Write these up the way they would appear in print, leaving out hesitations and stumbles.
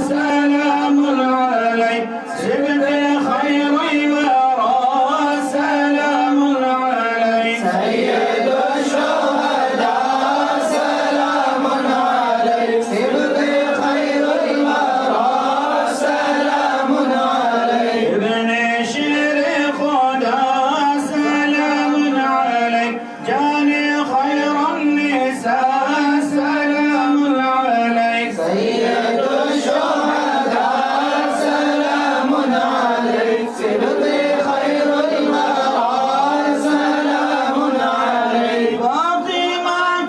سلام عليك سبت خير الورى سلام عليك سيد الشهداء سلام عليك سبت خير الورى سلام عليك ابن شير خدا سلام عليك جاني خير النساء سلام عليك سيد الشهداء سلام عليك سبت خير الورى سلام عليك فاطمة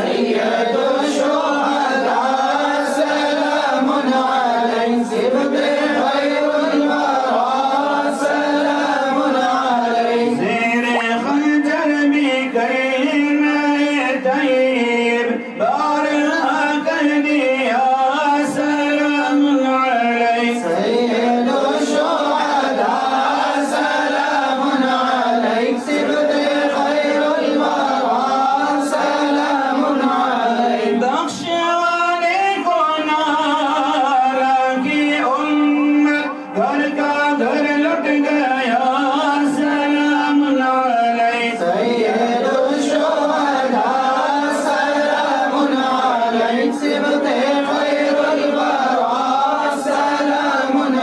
سيد الشهداء سلام عليك سبت خير الورى سلام عليك زیر خنجر بھی کرنا طیب بارہا کر دیا سلام علیک سيد الشهداء سلام عليك سبت خير الورى سلام عليك بخش والے کو نارا کی امت گھر کا گھر لٹ گیا سلام علیک سيد الشهداء سلام عليك سبت خير الورى سلام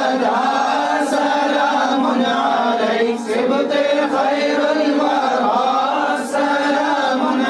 الشهداء سلام عليك سبت خير الورى سلام